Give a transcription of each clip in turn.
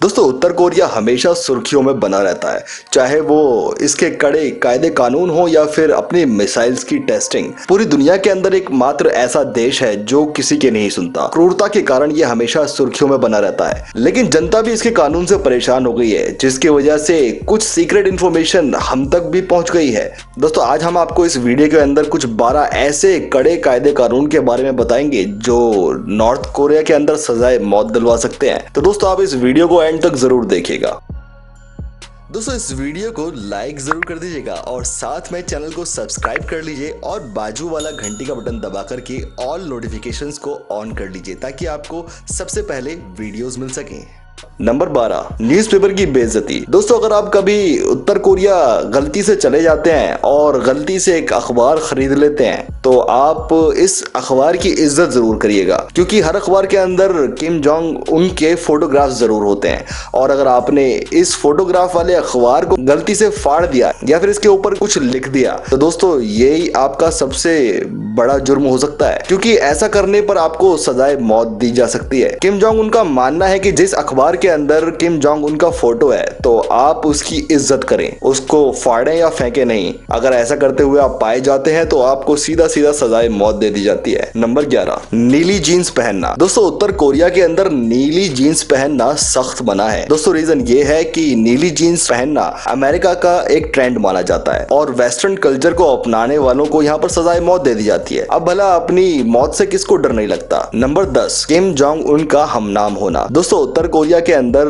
दोस्तों उत्तर कोरिया हमेशा सुर्खियों में बना रहता है, चाहे वो इसके कड़े कायदे कानून हो या फिर अपनी मिसाइल्स की टेस्टिंग। पूरी दुनिया के अंदर एक मात्र ऐसा देश है जो किसी के नहीं सुनता। क्रूरता के कारण ये हमेशा सुर्खियों में बना रहता है, लेकिन जनता भी इसके कानून से परेशान हो गई है, जिसकी वजह से कुछ सीक्रेट इन्फॉर्मेशन हम तक भी पहुंच गई है। दोस्तों आज हम आपको इस वीडियो के अंदर कुछ 12 ऐसे कड़े कायदे कानून के बारे में बताएंगे जो नॉर्थ कोरिया के अंदर सजाए मौत दिलवा सकते हैं। तो दोस्तों आप इस वीडियो को एंड तक जरूर देखिएगा। दोस्तों इस वीडियो को लाइक जरूर कर दीजिएगा और साथ में चैनल को सब्सक्राइब कर लीजिए और बाजू वाला घंटी का बटन दबा करके ऑल नोटिफिकेशंस को ऑन कर लीजिए ताकि आपको सबसे पहले वीडियोस मिल सकें। नंबर 12, न्यूज़पेपर की बेइज्जती। दोस्तों अगर आप कभी उत्तर कोरिया गलती से चले जाते हैं और गलती से एक अखबार खरीद लेते हैं तो आप इस अखबार की इज्जत जरूर करिएगा, क्योंकि हर अखबार के अंदर किम जोंग उन के फोटोग्राफ जरूर होते हैं। और अगर आपने इस फोटोग्राफ वाले अखबार को गलती से फाड़ दिया या फिर इसके ऊपर कुछ लिख दिया तो दोस्तों यही आपका सबसे बड़ा जुर्म हो सकता है, क्योंकि ऐसा करने पर आपको सजाए मौत दी जा सकती है। किम जोंग उनका मानना है कि जिस अखबार के अंदर किम जोंग उनका फोटो है तो आप उसकी इज्जत करें, उसको फाड़ें या फेंके नहीं। अगर ऐसा करते हुए आप पाए जाते हैं तो आपको सीधा सीधा सजाए मौत दे दी जाती है। नंबर 11, नीली जीन्स पहनना। दोस्तों उत्तर कोरिया के अंदर नीली जीन्स पहनना सख्त मना है। दोस्तों रीजन ये है कि नीली जीन्स पहनना अमेरिका का एक ट्रेंड माना जाता है और वेस्टर्न कल्चर को अपनाने वालों को यहाँ पर सजाए मौत दे दी जाती है। अब भला अपनी मौत से किसको डर नहीं लगता। नंबर 10, किम जोंग उन का हमनाम होना। दोस्तों उत्तर कोरिया के अंदर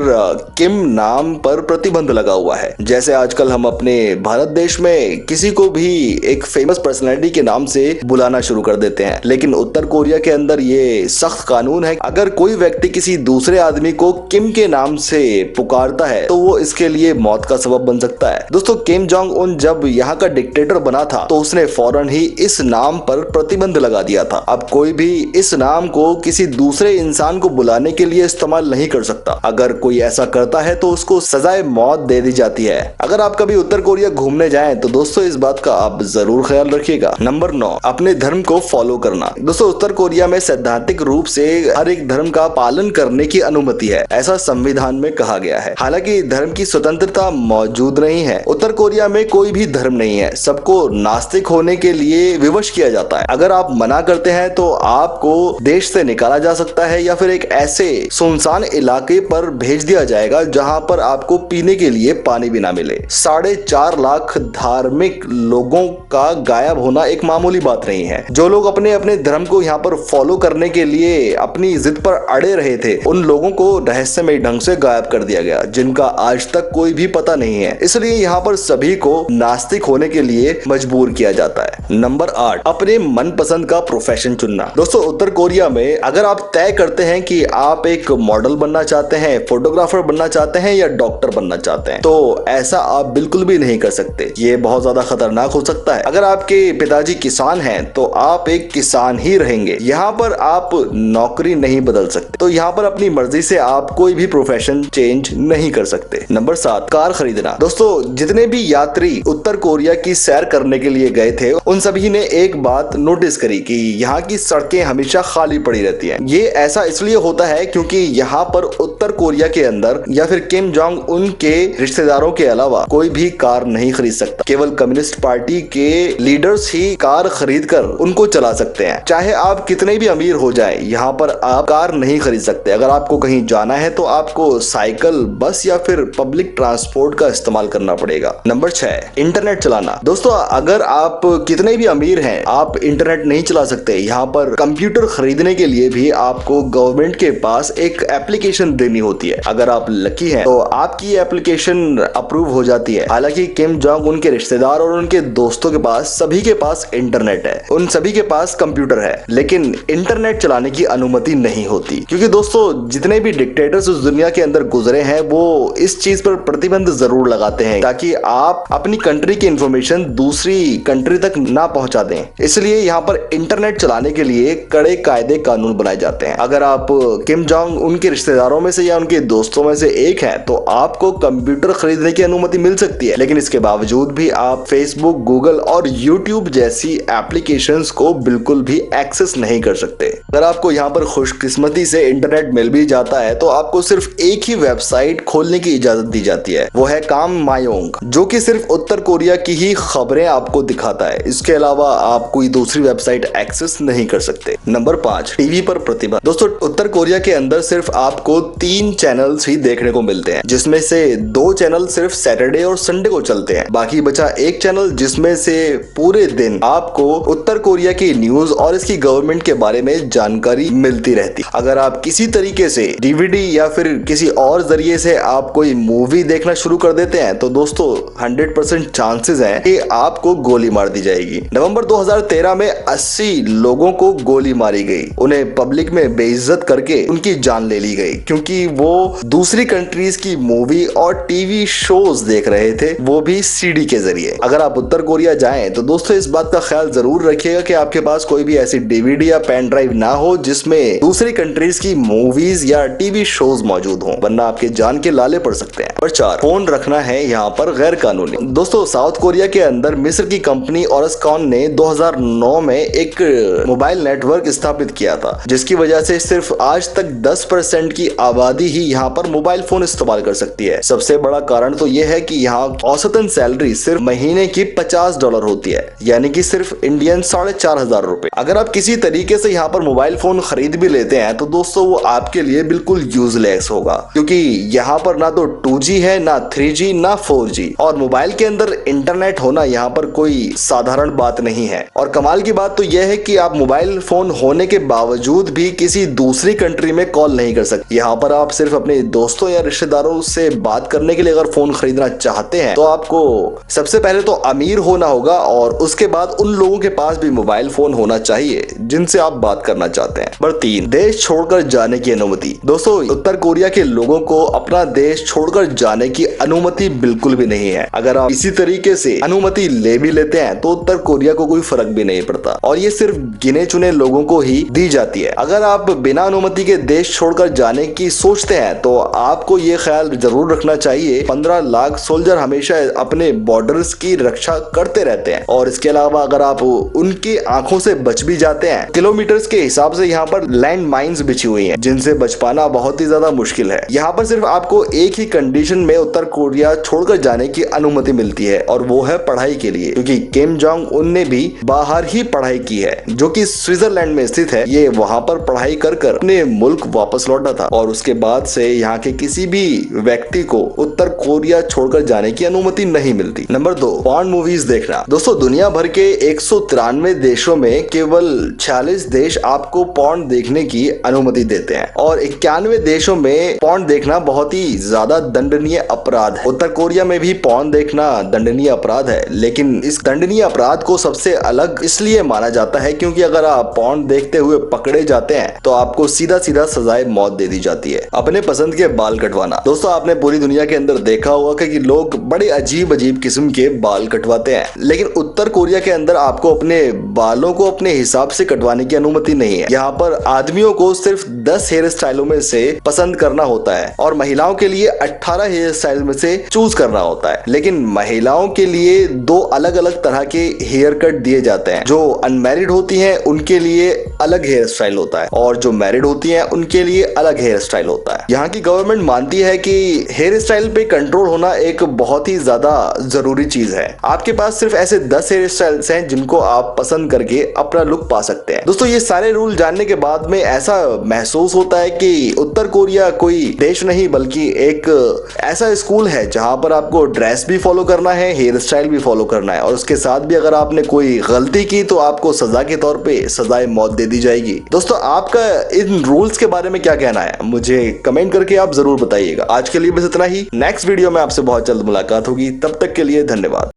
किम नाम पर प्रतिबंध लगा हुआ है। जैसे आजकल हम अपने भारत देश में किसी को भी एक फेमस पर्सनैलिटी के नाम से बुलाना शुरू कर देते हैं, लेकिन उत्तर कोरिया के अंदर ये सख्त कानून है। अगर कोई व्यक्ति किसी दूसरे आदमी को किम के नाम से पुकारता है तो वो इसके लिए मौत का सबब बन सकता है। दोस्तों किम जोंग उन जब यहाँ का डिक्टेटर बना था तो उसने फौरन ही इस नाम पर प्रतिबंध लगा दिया था। अब कोई भी इस नाम को किसी दूसरे इंसान को बुलाने के लिए इस्तेमाल नहीं कर सकता। अगर कोई ऐसा करता है तो उसको सजाए मौत दे दी जाती है। अगर आप कभी उत्तर कोरिया घूमने जाएं तो दोस्तों इस बात का आप जरूर ख्याल रखिएगा। नंबर 9, अपने धर्म को फॉलो करना। दोस्तों उत्तर कोरिया में सैद्धांतिक रूप से हर एक धर्म का पालन करने की अनुमति है, ऐसा संविधान में कहा गया है। हालांकि धर्म की स्वतंत्रता मौजूद नहीं है। उत्तर कोरिया में कोई भी धर्म नहीं है, सबको नास्तिक होने के लिए विवश किया जाता है। अगर आप मना करते हैं तो आपको देश से निकाला जा सकता है या फिर एक ऐसे सुनसान इलाके पर भेज दिया जाएगा जहां पर आपको पीने के लिए पानी भी ना मिले। 4.5 लाख धार्मिक लोगों का गायब होना एक मामूली बात नहीं है। जो लोग अपने अपने धर्म को यहाँ पर फॉलो करने के लिए अपनी जिद पर अड़े रहे थे उन लोगों को रहस्यमय ढंग से गायब कर दिया गया, जिनका आज तक कोई भी पता नहीं है। इसलिए यहाँ पर सभी को नास्तिक होने के लिए मजबूर किया जाता है। नंबर 8, अपने मनपसंद का प्रोफेशन चुनना। दोस्तों उत्तर कोरिया में अगर आप तय करते हैं कि आप एक मॉडल बनना चाहते हैं, फोटोग्राफर बनना चाहते हैं या डॉक्टर बनना चाहते हैं तो ऐसा आप बिल्कुल भी नहीं कर सकते। ये बहुत ज्यादा खतरनाक हो सकता है। अगर आपके पिताजी किसान हैं तो आप एक किसान ही रहेंगे। यहाँ पर आप नौकरी नहीं बदल सकते, तो यहाँ पर अपनी मर्जी से आप कोई भी प्रोफेशन चेंज नहीं कर सकते। नंबर 7, कार खरीदना। दोस्तों जितने भी यात्री उत्तर कोरिया की सैर करने के लिए गए थे उन सभी ने एक बात नोटिस करी कि यहाँ की सड़कें हमेशा खाली पड़ी रहती हैं। ये ऐसा इसलिए होता है क्योंकि यहाँ पर उत्तर कोरिया के अंदर या फिर किम जोंग उन के रिश्तेदारों के अलावा कोई भी कार नहीं खरीद सकता। केवल कम्युनिस्ट पार्टी के लीडर्स ही कार खरीद कर उनको चला सकते हैं। चाहे आप कितने भी अमीर हो जाएं, यहाँ पर आप कार नहीं खरीद सकते। अगर आपको कहीं जाना है तो आपको साइकिल, बस या फिर पब्लिक ट्रांसपोर्ट का इस्तेमाल करना पड़ेगा। नंबर 6, इंटरनेट चलाना। दोस्तों अगर आप कितने भी अमीर हैं आप इंटरनेट नहीं चला सकते। यहाँ पर कंप्यूटर खरीदने के लिए भी आपको गवर्नमेंट के पास एक एप्लीकेशन देनी होती है। अगर आप लकी हैं तो आपकी एप्लीकेशन अप्रूव हो जाती है। हालांकि किम जोंग उनके रिश्तेदार और उनके दोस्तों के पास सभी के पास इंटरनेट है, उन सभी के पास कंप्यूटर है, लेकिन इंटरनेट चलाने की अनुमति नहीं होती। क्योंकि दोस्तों जितने भी डिक्टेटर्स उस दुनिया के अंदर गुजरे हैं वो इस चीज पर प्रतिबंध जरूर लगाते हैं ताकि आप अपनी कंट्री की इंफॉर्मेशन दूसरी कंट्री तक ना पहुंचा दें। इसलिए इसलिए यहाँ पर इंटरनेट चलाने के लिए कड़े कायदे कानून बनाए जाते हैं। अगर आप किम जोंग उनके रिश्तेदारों में से या उनके दोस्तों में से एक हैं तो आपको कंप्यूटर खरीदने की अनुमति मिल सकती है, लेकिन इसके बावजूद भी आप फेसबुक, गूगल और यूट्यूब जैसी एप्लीकेशंस को बिल्कुल भी एक्सेस नहीं कर सकते। अगर आपको यहाँ पर खुशकिस्मती से इंटरनेट मिल भी जाता है तो आपको सिर्फ एक ही वेबसाइट खोलने की इजाजत दी जाती है, वो है काम मायोंग, जो कि सिर्फ उत्तर कोरिया की ही खबरें आपको दिखाता है। इसके अलावा आप कोई दूसरी वेबसाइट एक्सेस नहीं कर सकते। नंबर 5, टीवी पर प्रतिबंध। दोस्तों, उत्तर कोरिया के अंदर सिर्फ आपको 3 चैनल्स ही देखने को मिलते हैं, जिसमें से 2 चैनल सिर्फ सैटरडे और संडे को चलते हैं। बाकी बचा एक चैनल जिसमें से पूरे दिन आपको उत्तर कोरिया की न्यूज और इसकी गवर्नमेंट के बारे में जानकारी मिलती रहती। अगर आप किसी तरीके से डीवीडी या फिर किसी और जरिए से आप कोई मूवी देखना शुरू कर देते हैं तो दोस्तों 100% चांसेस हैं कि आपको गोली मार दी जाएगी। नवंबर 2013 में 80 लोगों को गोली मारी गई। उन्हें पब्लिक में बेइज्जत करके उनकी जान ले ली गई, क्योंकि वो दूसरी कंट्रीज की मूवी और टीवी शोज देख रहे थे, वो भी सीडी के जरिए। अगर आप उत्तर कोरिया जाएं तो दोस्तों इस बात का ख्याल जरूर रखिएगा कि आपके पास कोई भी ऐसी डीवीडी या पेन ड्राइव ना हो जिसमें दूसरी कंट्रीज की मूवीज या टीवी शोज मौजूद हों, वरना आपके जान के लाले पड़ सकते हैं। नंबर 4, फोन रखना है यहाँ पर गैर कानूनी। दोस्तों, साउथ कोरिया के अंदर मिस्र की कंपनी ऑरस्कॉन ने 2009 में एक मोबाइल नेटवर्क स्थापित किया था, जिसकी वजह से सिर्फ आज तक 10% की आबादी ही यहाँ पर मोबाइल फोन इस्तेमाल कर सकती है। सबसे बड़ा कारण तो यह है कि यहाँ औसतन सैलरी सिर्फ महीने की $50 होती है, यानी कि सिर्फ इंडियन 4,500 रुपए। अगर आप किसी तरीके से यहाँ पर मोबाइल फोन खरीद भी लेते हैं तो दोस्तों वो आपके लिए बिल्कुल यूजलेस होगा, क्योंकि यहाँ पर ना तो 2G है, ना 3G, ना 4G, और मोबाइल के अंदर इंटरनेट होना यहाँ पर कोई साधारण बात नहीं है। और कमाल की बात तो यह है कि आप मोबाइल फोन होने के बावजूद भी किसी दूसरी कंट्री में कॉल नहीं कर सकते। यहाँ पर आप सिर्फ अपने दोस्तों या रिश्तेदारों से बात करने के लिए अगर फोन खरीदना चाहते हैं तो आपको सबसे पहले तो अमीर होना होगा और उसके बाद उन लोगों के पास भी मोबाइल फोन होना चाहिए जिनसे आप बात करना चाहते हैं। नंबर 3, देश छोड़कर जाने की अनुमति। दोस्तों, उत्तर कोरिया के लोगों को अपना देश छोड़कर जाने की अनुमति बिल्कुल भी नहीं है। अगर आप इसी तरीके से अनुमति ले भी लेते हैं तो उत्तर कोरिया को कोई फर्क भी नहीं पड़ता, और ये सिर्फ गिने चुने लोगों को ही दी जाती है। अगर आप बिना अनुमति के देश छोड़कर जाने की सोचते हैं तो आपको ये ख्याल जरूर रखना चाहिए 15 लाख सोल्जर हमेशा अपने बॉर्डर्स की रक्षा करते रहते हैं, और इसके अलावा अगर आप उनकी आंखों से बच भी जाते हैं, किलोमीटर्स के हिसाब से यहाँ पर लैंड माइन्स बिछी हुई हैं, जिनसे बच पाना बहुत ही ज्यादा मुश्किल है। यहाँ पर सिर्फ आपको एक ही कंडीशन में उत्तर कोरिया छोड़कर जाने की अनुमति मिलती है, और वो है पढ़ाई के लिए, क्योंकि किम जोंग उन ने भी बाहर ही पढ़ाई की है, जो कि स्विट्जरलैंड में स्थित है। ये वहां पर पढ़ाई कर अपने मुल्क वापस लौटा था, और उसके बाद से यहाँ के किसी भी व्यक्ति को उत्तर कोरिया छोड़कर जाने की अनुमति नहीं मिलती। नंबर 2, पॉर्न मूवीज देखना। दोस्तों, दुनिया भर के 193 देशों में केवल 46 देश आपको पॉर्न देखने की अनुमति देते हैं, और 91 देशों में पॉर्न देखना बहुत ही ज्यादा दंडनीय अपराध है। उत्तर कोरिया में भी पॉर्न देखना दंडनीय अपराध है, लेकिन इस दंडनीय अपराध को सबसे अलग इसलिए माना जाता है क्योंकि अगर आप पॉर्न देखते हुए पकड़े जाते हैं तो आपको सीधा सीधा सजाए मौत दे दी जाती है। अपने पसंद के बाल कटवाना। दोस्तों, आपने पूरी दुनिया के अंदर देखा होगा कि लोग बड़े अजीब अजीब किस्म के बाल कटवाते हैं, लेकिन उत्तर कोरिया के अंदर आपको अपने बालों को अपने हिसाब से कटवाने की अनुमति नहीं है। यहाँ पर आदमियों को सिर्फ 10 हेयर स्टाइलों में से पसंद करना होता है, और महिलाओं के लिए 18 हेयर स्टाइल में से चूज करना होता है। लेकिन महिलाओं के लिए 2 अलग अलग तरह के हेयर कट दिए जाते हैं। जो अनमैरिड होती हैं उनके लिए अलग हेयर स्टाइल होता है, और जो मैरिड होती हैं उनके लिए अलग हेयर स्टाइल होता है। यहाँ की गवर्नमेंट मानती है कि हेयर स्टाइल पे कंट्रोल होना एक बहुत ही ज्यादा जरूरी चीज है। आपके पास सिर्फ ऐसे 10 हेयर स्टाइल्स हैं जिनको आप पसंद करके अपना लुक पा सकते हैं। दोस्तों, ये सारे रूल जानने के बाद में ऐसा महसूस होता है कि उत्तर कोरिया कोई देश नहीं बल्कि एक ऐसा स्कूल है जहाँ पर आपको ड्रेस भी फॉलो करना है, हेयर स्टाइल भी फॉलो करना है, और उसके साथ भी अगर आपने कोई गलती की तो आपको सजा के तौर पे सजाए मौत दे दी जाएगी। दोस्तों, आपका इन रूल्स के बारे में क्या कहना है मुझे कमेंट करके आप जरूर बताइएगा। आज के लिए बस इतना ही। नेक्स्ट वीडियो में आपसे बहुत जल्द मुलाकात होगी, तब तक के लिए धन्यवाद।